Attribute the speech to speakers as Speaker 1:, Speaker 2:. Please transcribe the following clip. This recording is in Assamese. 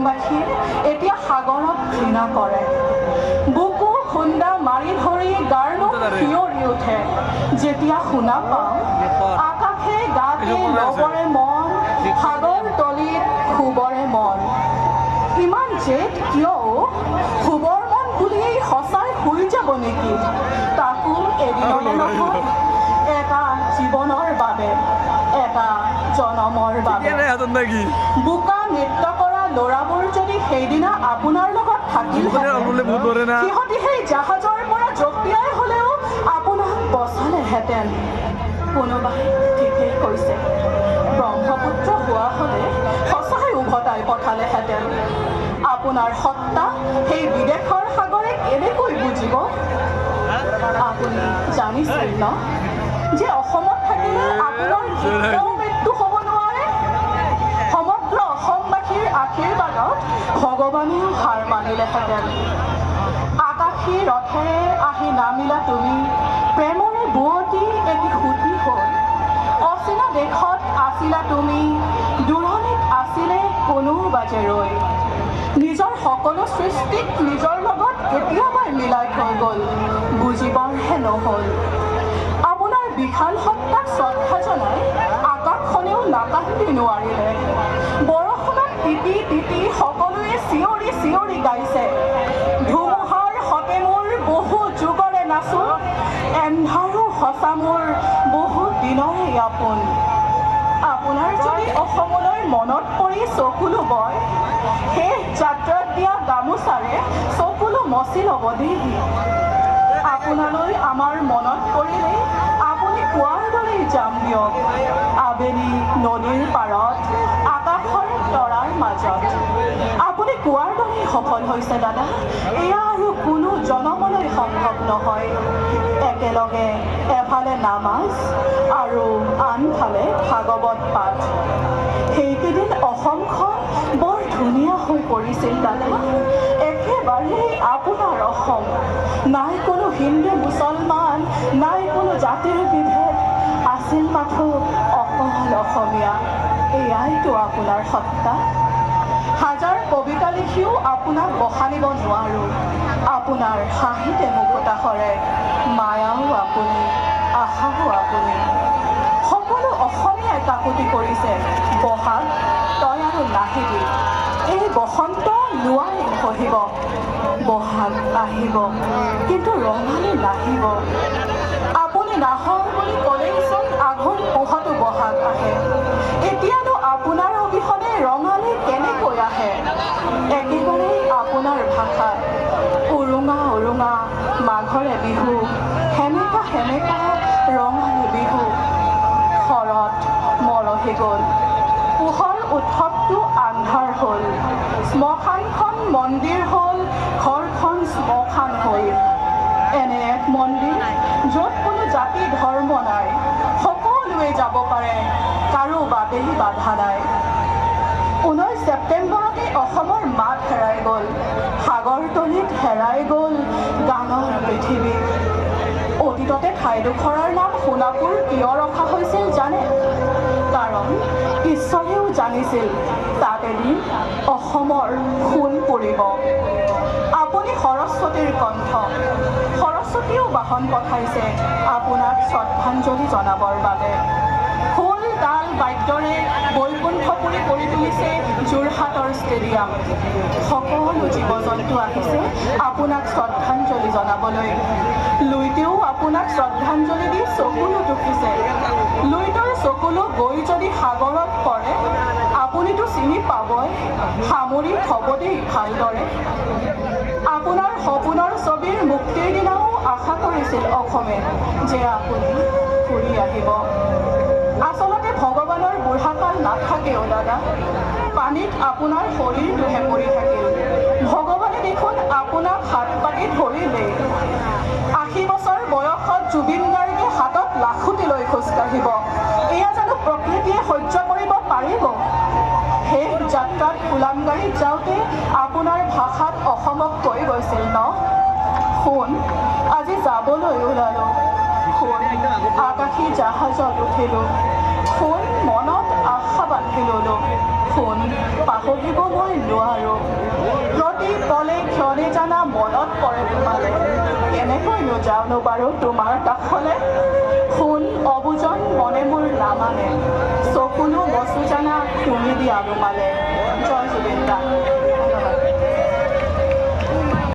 Speaker 1: অসমবাসী এতিয়া সাগৰক ঘৃণা কৰে। বুকু খুন্দা মাৰি ধৰি গাৰনো শিয়ৰি উঠে যেতিয়া শুনা পাওঁ আকাশে গাতে লবৰে মন, সাগৰ তলিত শুবৰে মন। ইমান জেদ কিয় শুবৰ মন বুলিয়েই সঁচাই শুই যাব নেকি? তাকো এদিনতে নহয়, এটা জীৱনৰ বাবে, এটা জনমৰ বাবে। বোকা নৃত্য কৰা ল'ৰাবোৰ যদি সেইদিনা আপোনাৰ লগত থাকিলহেঁতেন, সিহঁতি সেই জাহাজৰ পৰা জঁপিয়াই হ'লেও আপোনাক বচালেহেঁতেন। কোনোবাই ঠিকেই কৈছে, ব্ৰহ্মপুত্ৰ হোৱা হ'লে সঁচাই উভতাই পঠালেহেঁতেন। আপোনাৰ সত্তা সেই বিদেশৰ সাগৰে কেনেকৈ বুজিব? আপুনি জানিছিল ন যে অসমত থাকিলে আপোনাৰ কেতিয়াও মৃত্যু হ'ব নোৱাৰে? সমগ্ৰ অসমবাসীৰ আশীৰ্বাদত ভগৱানেও হাৰ মানিলেহেঁতেন। আকাশী ৰথেৰে আহি নামিলা তুমি, প্ৰেমৰে বুৱতী এটি সুঁতি হ'ল। অচিনা দেশত আছিলা তুমি, দূৰণিত আছিলে কোনো বাজে ৰৈ। নিজৰ সকলো সৃষ্টিক নিজৰ লগত কেতিয়াবাই মিলাই থৈ গ'ল, বুজিবৰহে নহ'ল। আপোনাৰ বিশাল সত্তাক শ্ৰদ্ধা জনাই আকাশখনেও নাকান্দি নোৱাৰিলে। বৰষুণত তিতি তিতি সকলোৱে চিঞৰি চিঞৰি গাইছে, ধুমুহাৰ সতে মোৰ বহু যুগৰে নাচো, এন্ধাৰো সঁচা মোৰ বহু দিনৰে আপোন। আপোনাৰ যদি অসমলৈ মনত পৰি চকুলো বয়, শেষ যাত্ৰাত দিয়া গামোচাৰে চকুলো মচি ল'ব দেই। আপোনালৈ আমাৰ মনত পৰিলেই আপুনি কোৱাৰ দৰেই যাম দিয়ক, আবেলি নদীৰ পাৰত আকাশৰ তৰাৰ মাজত। আপুনি কোৱাৰ দৰেই সফল হৈছে দাদা, এয়া আৰু কোনো জনমলৈ সম্ভৱ নহয়। একেলগে এফালে নামাজ আৰু আনফালে ভাগৱত পাঠ। সেইকেইদিন অসমখন বৰ ধুনীয়া হৈ পৰিছিল দাদা, একেবাৰে আপোনাৰ অসম। নাই কোনো হিন্দু মুছলমান, নাই কোনো জাতিৰ বিভেদ, আছিল মাথো অকল অসমীয়া। এয়াইতো আপোনাৰ সত্তা। হাজাৰ কবিতা লিখিও আপোনাক বখানিব নোৱাৰোঁ। আপোনাৰ হাঁহিতে মুকুতা সৰে, মায়াও আপুনি, আশাও আপুনি। সকলো অসমীয়াই কাকূতি কৰিছে, বহাগ তই আৰু নাহিবি, এই বসন্ত নোৱাৰিম সহিব। বহাগ আহিব কিন্তু ৰঙালী নাহিব। আপুনি নাহক বুলি ক'লেইচোন আঘোণ পুহতো বহাগ আহে। এতিয়ানো আপোনাৰ অবিহনে ৰঙালী কেনেকৈ আহে? একেবাৰেই আপোনাৰ ভাষাত উৰুঙা উৰুঙা মাঘৰে বিহু, সেমেকা সেমেকা ৰঙালী বিহু। শৰৎ মৰহি গ'ল, পোহৰ উৎসৱটো আন্ধাৰ হ'ল। শ্মশানখন মন্দিৰ হ'ল, ঘৰখন শ্মশান হ'ল। এনে এক মন্দিৰ য'ত কোনো জাতি ধৰ্ম নাই, সকলোৱে যাব পাৰে, কাৰো বাবেই বাধা নাই। 19 ছেপ্টেম্বৰতে অসমৰ মাত হেৰাই গ'ল, সাগৰতলিত হেৰাই গ'ল গানৰ পৃথিৱী। অতীততে ঠাইডোখৰৰ নাম সোণাপুৰ কিয় ৰখা হৈছিল জানে? কাৰণ ঈশ্বৰেও জানিছিল তাত এদিন অসমৰ সোণ পৰিব। আপুনি সৰস্বতীৰ কণ্ঠ, সৰস্বতীয়েও বাহন পঠাইছে আপোনাক শ্ৰদ্ধাঞ্জলি জনাবৰ বাবে। খোল তাল বাদ্যৰে বৈকুণ্ঠপুৰী কৰি তুলিছে যোৰহাটৰ ষ্টেডিয়াম। সকলো জীৱ জন্তু আহিছে আপোনাক শ্ৰদ্ধাঞ্জলি জনাবলৈ। লুইতেও আপোনাক শ্ৰদ্ধাঞ্জলি দি চকুলো টুকিছে। লুইতৰ চকুলো গৈ যদি সাগৰত পৰে, আপুনিতো চিনি পাবই, সামৰি থ'ব দেই ভালদৰে। আপোনাৰ সপোনৰ ছবিৰ মুক্তিৰ দিনাও আশা কৰিছিল অসমে যে আপুনি ঘূৰি আহিব। আচলতে ভগৱানৰ বুঢ়াকাল নাথাকেও দাদা, পানীত আপোনাৰ শৰীৰটোহে পৰি থাকিল। ভগৱানে দেখোন আপোনাক হাত পাতি ধৰিলেই। 80 বছৰ বয়সত জুবিন গাৰ্গে হাতত লাখুটি লৈ খোজকাঢ়িব, এয়া জানো প্ৰকৃতিয়ে সহ্য কৰিব পাৰিব? শেষ যাত্ৰাত ফুলাম গাড়ীত যাওঁতে আপোনাৰ ভাষাত অসমক কৈ গৈছিল ন? শুন, আজি যাবলৈ ওলালোঁ। শুন, আকাশী জাহাজত উঠিলোঁ। শুন, মনত আশা বান্ধি ল'লোঁ। শুন, পাহৰিব মই নোৱাৰোঁ। মনত পৰে তোমালে কেনেকৈনো যাওঁনো বাৰু তোমাৰ কাষলে শুন অবুজন মনে মোৰ নামানে চকুলো মচু জানা তুমি দিয়া ৰুমালে জয় জুবিন দা